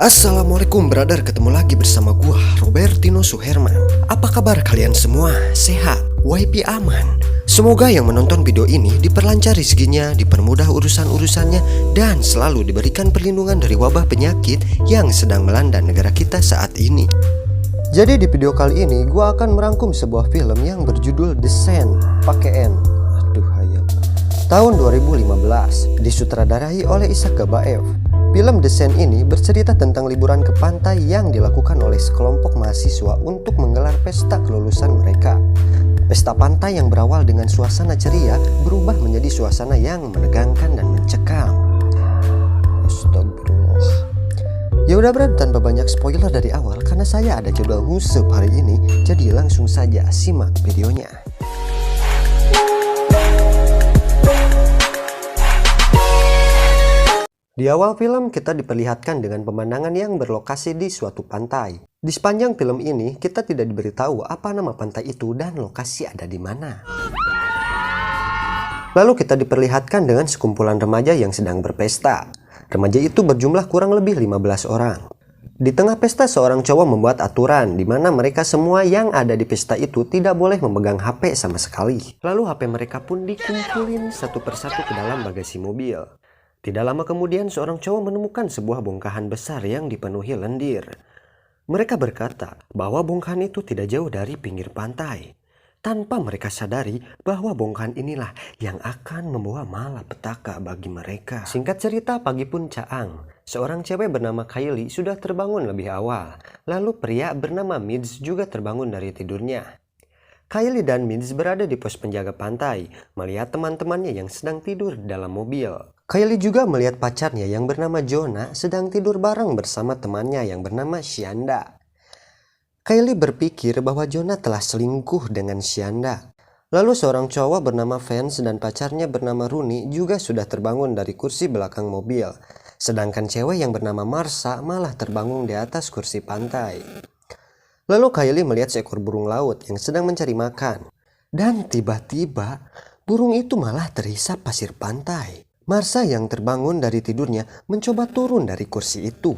Assalamualaikum brother, ketemu lagi bersama gua Robertino Suherman. Apa kabar kalian semua? Sehat? YP aman? Semoga yang menonton video ini diperlancar rezekinya, dipermudah urusan-urusannya, dan selalu diberikan perlindungan dari wabah penyakit yang sedang melanda negara kita saat ini. Jadi di video kali ini gua akan merangkum sebuah film yang berjudul Descent, pakai N. Aduh hayal. Tahun 2015, disutradarai oleh Ishak Gabaev. Film Descent ini bercerita tentang liburan ke pantai yang dilakukan oleh sekelompok mahasiswa untuk menggelar pesta kelulusan mereka. Pesta pantai yang berawal dengan suasana ceria berubah menjadi suasana yang menegangkan dan mencekam. Astagfirullah. Ya udah Brad, tanpa banyak spoiler dari awal karena saya ada jadwal ngusep hari ini, jadi langsung saja simak videonya. Di awal film kita diperlihatkan dengan pemandangan yang berlokasi di suatu pantai. Di sepanjang film ini kita tidak diberitahu apa nama pantai itu dan lokasi ada di mana. Lalu kita diperlihatkan dengan sekumpulan remaja yang sedang berpesta. Remaja itu berjumlah kurang lebih 15 orang. Di tengah pesta seorang cowok membuat aturan di mana mereka semua yang ada di pesta itu tidak boleh memegang HP sama sekali. Lalu HP mereka pun dikumpulin satu persatu ke dalam bagasi mobil. Tidak lama kemudian seorang cowok menemukan sebuah bongkahan besar yang dipenuhi lendir. Mereka berkata bahwa bongkahan itu tidak jauh dari pinggir pantai. Tanpa mereka sadari bahwa bongkahan inilah yang akan membawa malapetaka bagi mereka. Singkat cerita, pagi pun caang. Seorang cewek bernama Kylie sudah terbangun lebih awal. Lalu pria bernama Mids juga terbangun dari tidurnya. Kylie dan Mids berada di pos penjaga pantai, melihat teman-temannya yang sedang tidur dalam mobil. Kylie juga melihat pacarnya yang bernama Jonah sedang tidur bareng bersama temannya yang bernama Shanda. Kylie berpikir bahwa Jonah telah selingkuh dengan Shanda. Lalu seorang cowok bernama Vance dan pacarnya bernama Rooney juga sudah terbangun dari kursi belakang mobil. Sedangkan cewek yang bernama Marsha malah terbangun di atas kursi pantai. Lalu Kylie melihat seekor burung laut yang sedang mencari makan. Dan tiba-tiba burung itu malah terhisap pasir pantai. Marsha yang terbangun dari tidurnya mencoba turun dari kursi itu.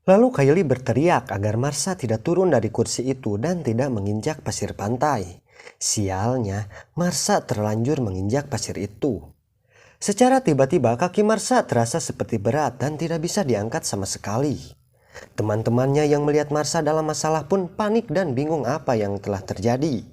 Lalu Kylie berteriak agar Marsha tidak turun dari kursi itu dan tidak menginjak pasir pantai. Sialnya, Marsha terlanjur menginjak pasir itu. Secara tiba-tiba kaki Marsha terasa seperti berat dan tidak bisa diangkat sama sekali. Teman-temannya yang melihat Marsha dalam masalah pun panik dan bingung apa yang telah terjadi.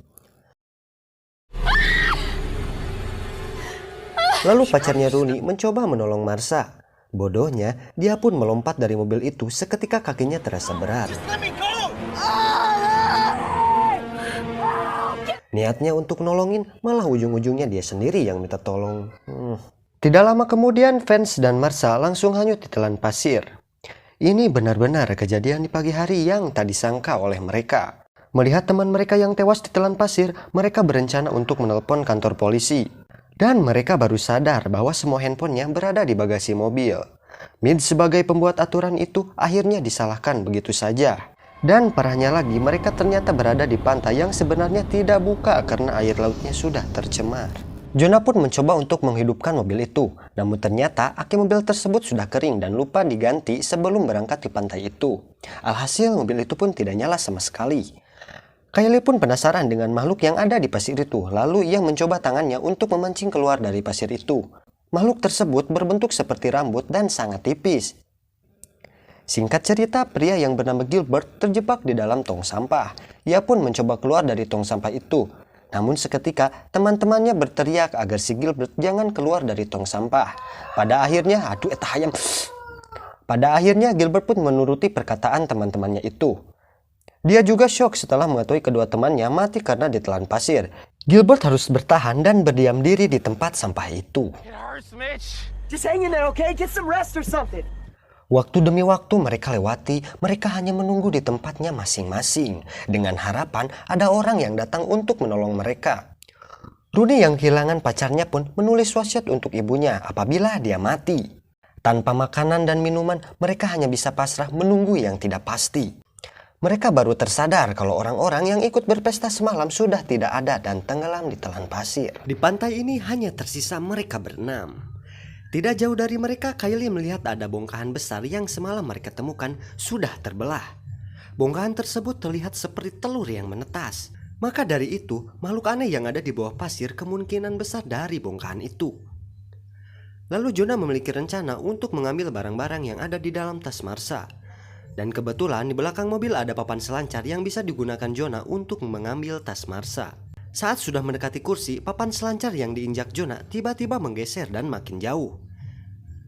Lalu pacarnya Rooney mencoba menolong Marsha. Bodohnya, dia pun melompat dari mobil itu seketika kakinya terasa berat. Niatnya untuk nolongin, malah ujung-ujungnya dia sendiri yang minta tolong. Tidak lama kemudian, Vance dan Marsha langsung hanyut di telan pasir. Ini benar-benar kejadian di pagi hari yang tak disangka oleh mereka. Melihat teman mereka yang tewas di telan pasir, mereka berencana untuk menelpon kantor polisi. Dan mereka baru sadar bahwa semua handphonenya berada di bagasi mobil. Mid sebagai pembuat aturan itu akhirnya disalahkan begitu saja. Dan parahnya lagi, mereka ternyata berada di pantai yang sebenarnya tidak buka karena air lautnya sudah tercemar. Jonah pun mencoba untuk menghidupkan mobil itu. Namun ternyata aki mobil tersebut sudah kering dan lupa diganti sebelum berangkat di pantai itu. Alhasil mobil itu pun tidak nyala sama sekali. Kylie pun penasaran dengan makhluk yang ada di pasir itu, lalu ia mencoba tangannya untuk memancing keluar dari pasir itu. Makhluk tersebut berbentuk seperti rambut dan sangat tipis. Singkat cerita, pria yang bernama Gilbert terjebak di dalam tong sampah. Ia pun mencoba keluar dari tong sampah itu. Namun seketika, teman-temannya berteriak agar si Gilbert jangan keluar dari tong sampah. Pada akhirnya Gilbert pun menuruti perkataan teman-temannya itu. Dia juga syok setelah mengetahui kedua temannya mati karena ditelan pasir. Gilbert harus bertahan dan berdiam diri di tempat sampah itu. Waktu demi waktu mereka lewati, mereka hanya menunggu di tempatnya masing-masing. Dengan harapan ada orang yang datang untuk menolong mereka. Rooney yang kehilangan pacarnya pun menulis wasiat untuk ibunya apabila dia mati. Tanpa makanan dan minuman, mereka hanya bisa pasrah menunggu yang tidak pasti. Mereka baru tersadar kalau orang-orang yang ikut berpesta semalam sudah tidak ada dan tenggelam di telan pasir. Di pantai ini hanya tersisa mereka berenam. Tidak jauh dari mereka, Kylie melihat ada bongkahan besar yang semalam mereka temukan sudah terbelah. Bongkahan tersebut terlihat seperti telur yang menetas. Maka dari itu, makhluk aneh yang ada di bawah pasir kemungkinan besar dari bongkahan itu. Lalu Jonah memiliki rencana untuk mengambil barang-barang yang ada di dalam tas Marsha. Dan kebetulan di belakang mobil ada papan selancar yang bisa digunakan Jonah untuk mengambil tas Marsha. Saat sudah mendekati kursi, papan selancar yang diinjak Jonah tiba-tiba menggeser dan makin jauh.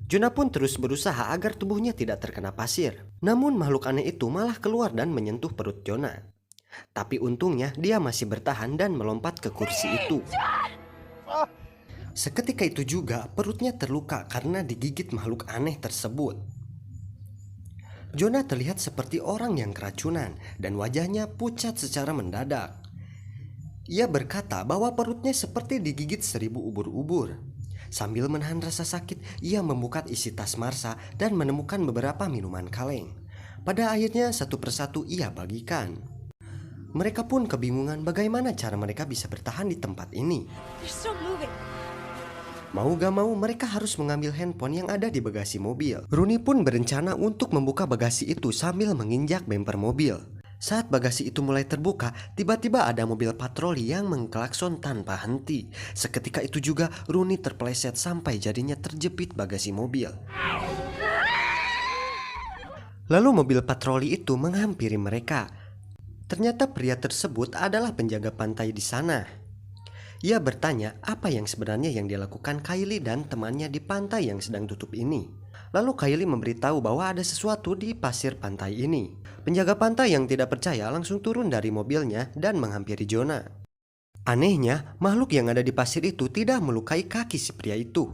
Jonah pun terus berusaha agar tubuhnya tidak terkena pasir. Namun makhluk aneh itu malah keluar dan menyentuh perut Jonah. Tapi untungnya dia masih bertahan dan melompat ke kursi itu. Seketika itu juga perutnya terluka karena digigit makhluk aneh tersebut. Jonah terlihat seperti orang yang keracunan dan wajahnya pucat secara mendadak. Ia berkata bahwa perutnya seperti digigit 1000 ubur-ubur. Sambil menahan rasa sakit, ia membuka isi tas Marsha dan menemukan beberapa minuman kaleng. Pada akhirnya satu persatu ia bagikan. Mereka pun kebingungan bagaimana cara mereka bisa bertahan di tempat ini. Mau gak mau mereka harus mengambil handphone yang ada di bagasi mobil. Rooney pun berencana untuk membuka bagasi itu sambil menginjak bemper mobil. Saat bagasi itu mulai terbuka, tiba-tiba ada mobil patroli yang mengklakson tanpa henti. Seketika itu juga Rooney terpeleset sampai jadinya terjepit bagasi mobil. Lalu mobil patroli itu menghampiri mereka. Ternyata pria tersebut adalah penjaga pantai di sana. Ia bertanya apa yang sebenarnya yang dilakukan Kylie dan temannya di pantai yang sedang tutup ini. Lalu Kylie memberitahu bahwa ada sesuatu di pasir pantai ini. Penjaga pantai yang tidak percaya langsung turun dari mobilnya dan menghampiri Jonah. Anehnya, makhluk yang ada di pasir itu tidak melukai kaki si pria itu.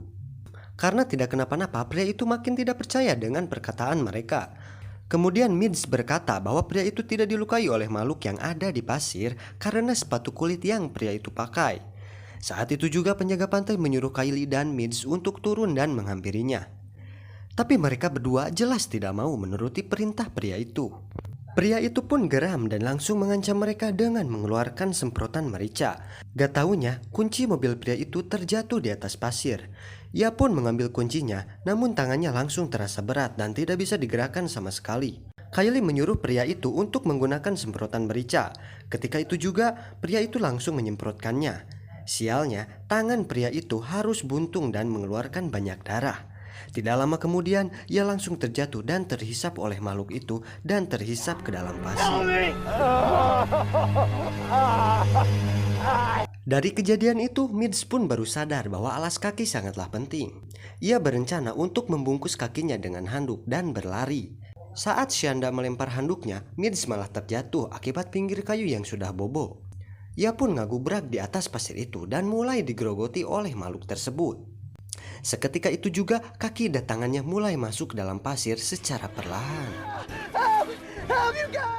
Karena tidak kenapa-napa, pria itu makin tidak percaya dengan perkataan mereka. Kemudian Mids berkata bahwa pria itu tidak dilukai oleh makhluk yang ada di pasir karena sepatu kulit yang pria itu pakai. Saat itu juga penjaga pantai menyuruh Kylie dan Mids untuk turun dan menghampirinya. Tapi mereka berdua jelas tidak mau menuruti perintah pria itu. Pria itu pun geram dan langsung mengancam mereka dengan mengeluarkan semprotan merica. Gak taunya kunci mobil pria itu terjatuh di atas pasir. Ia pun mengambil kuncinya, namun tangannya langsung terasa berat dan tidak bisa digerakkan sama sekali. Kylie menyuruh pria itu untuk menggunakan semprotan merica. Ketika itu juga pria itu langsung menyemprotkannya. Sialnya, tangan pria itu harus buntung dan mengeluarkan banyak darah. Tidak lama kemudian ia langsung terjatuh dan terhisap oleh makhluk itu dan terhisap ke dalam pasir. Dari kejadian itu, Mids pun baru sadar bahwa alas kaki sangatlah penting. Ia berencana untuk membungkus kakinya dengan handuk dan berlari. Saat Shanda melempar handuknya, Mids malah terjatuh akibat pinggir kayu yang sudah bobo. Ia pun ngagubrak di atas pasir itu dan mulai digerogoti oleh makhluk tersebut. Seketika itu juga kaki dan tangannya mulai masuk ke dalam pasir secara perlahan.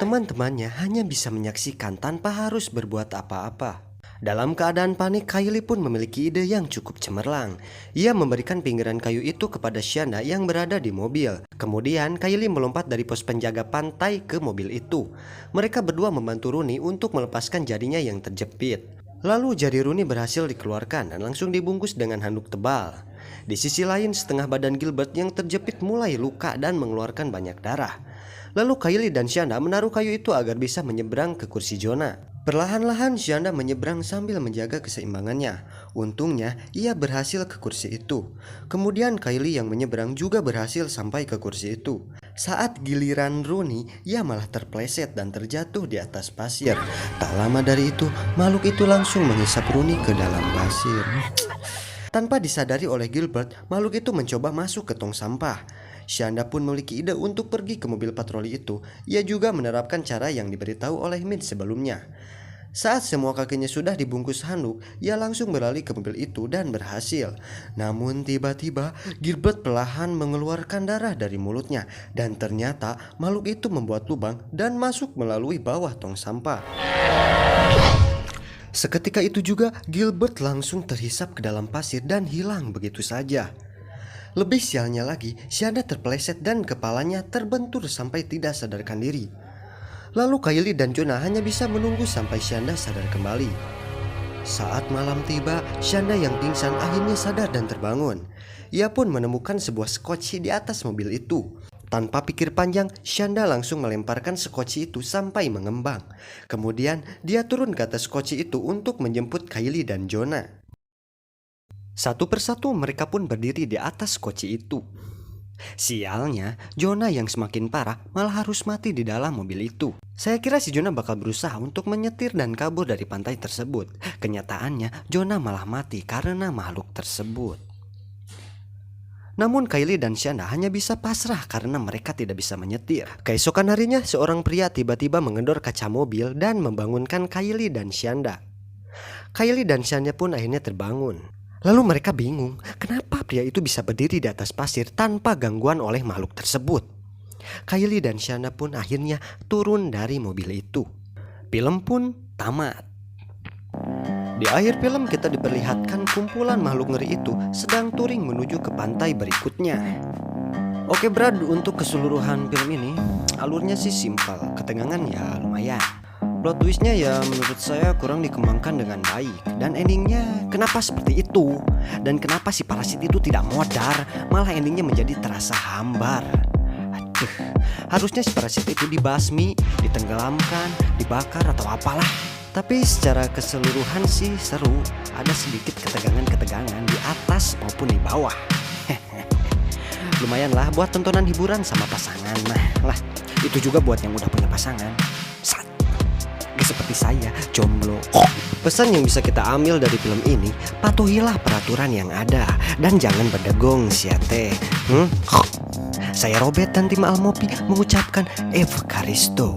Teman-temannya hanya bisa menyaksikan tanpa harus berbuat apa-apa. Dalam keadaan panik, Kylie pun memiliki ide yang cukup cemerlang. Ia memberikan pinggiran kayu itu kepada Shanda yang berada di mobil. Kemudian Kylie melompat dari pos penjaga pantai ke mobil itu. Mereka berdua membantu Rooney untuk melepaskan jarinya yang terjepit. Lalu jari Rooney berhasil dikeluarkan dan langsung dibungkus dengan handuk tebal. Di sisi lain, setengah badan Gilbert yang terjepit mulai luka dan mengeluarkan banyak darah. Lalu Kylie dan Shanda menaruh kayu itu agar bisa menyeberang ke kursi Jonah. Perlahan-lahan Shanda menyeberang sambil menjaga keseimbangannya. Untungnya ia berhasil ke kursi itu. Kemudian Kylie yang menyeberang juga berhasil sampai ke kursi itu. Saat giliran Rooney, ia malah terpleset dan terjatuh di atas pasir. Tak lama dari itu, makhluk itu langsung menghisap Rooney ke dalam pasir. Tanpa disadari oleh Gilbert, makhluk itu mencoba masuk ke tong sampah. Shanda pun memiliki ide untuk pergi ke mobil patroli itu. Ia juga menerapkan cara yang diberitahu oleh Mids sebelumnya. Saat semua kakinya sudah dibungkus handuk, ia langsung beralih ke mobil itu dan berhasil. Namun tiba-tiba Gilbert perlahan mengeluarkan darah dari mulutnya. Dan ternyata makhluk itu membuat lubang dan masuk melalui bawah tong sampah. Seketika itu juga Gilbert langsung terhisap ke dalam pasir dan hilang begitu saja. Lebih sialnya lagi, Shanda terpeleset dan kepalanya terbentur sampai tidak sadarkan diri. Lalu Kylie dan Jonah hanya bisa menunggu sampai Shanda sadar kembali. Saat malam tiba, Shanda yang pingsan akhirnya sadar dan terbangun. Ia pun menemukan sebuah sekoci di atas mobil itu. Tanpa pikir panjang, Shanda langsung melemparkan sekoci itu sampai mengembang. Kemudian, dia turun ke atas sekoci itu untuk menjemput Kylie dan Jonah. Satu persatu mereka pun berdiri di atas sekoci itu. Sialnya, Jonah yang semakin parah malah harus mati di dalam mobil itu. Saya kira si Jonah bakal berusaha untuk menyetir dan kabur dari pantai tersebut. Kenyataannya, Jonah malah mati karena makhluk tersebut. Namun Kylie dan Shanda hanya bisa pasrah karena mereka tidak bisa menyetir. Keesokan harinya, seorang pria tiba-tiba mengendor kaca mobil dan membangunkan Kylie dan Shanda. Kylie dan Shanda pun akhirnya terbangun. Lalu mereka bingung, kenapa pria itu bisa berdiri di atas pasir tanpa gangguan oleh makhluk tersebut. Kylie dan Shanda pun akhirnya turun dari mobil itu. Film pun tamat. Di akhir film kita diperlihatkan kumpulan makhluk ngeri itu sedang touring menuju ke pantai berikutnya. Oke Brad, untuk keseluruhan film ini alurnya sih simpel, ketegangan ya lumayan. Plot twistnya ya menurut saya kurang dikembangkan dengan baik. Dan endingnya kenapa seperti itu? Dan kenapa si parasit itu tidak modar, malah endingnya menjadi terasa hambar. Aduh, harusnya si parasit itu dibasmi, ditenggelamkan, dibakar atau apalah. Tapi secara keseluruhan sih seru. Ada sedikit ketegangan-ketegangan di atas maupun di bawah. Lumayan lah buat tontonan hiburan sama pasangan. Nah lah, itu juga buat yang udah punya pasangan. Seperti saya, jomblo. Pesan yang bisa kita ambil dari film ini, patuhilah peraturan yang ada dan jangan berdegong siate. Saya Robert dan tim Almopi mengucapkan Evkaristo.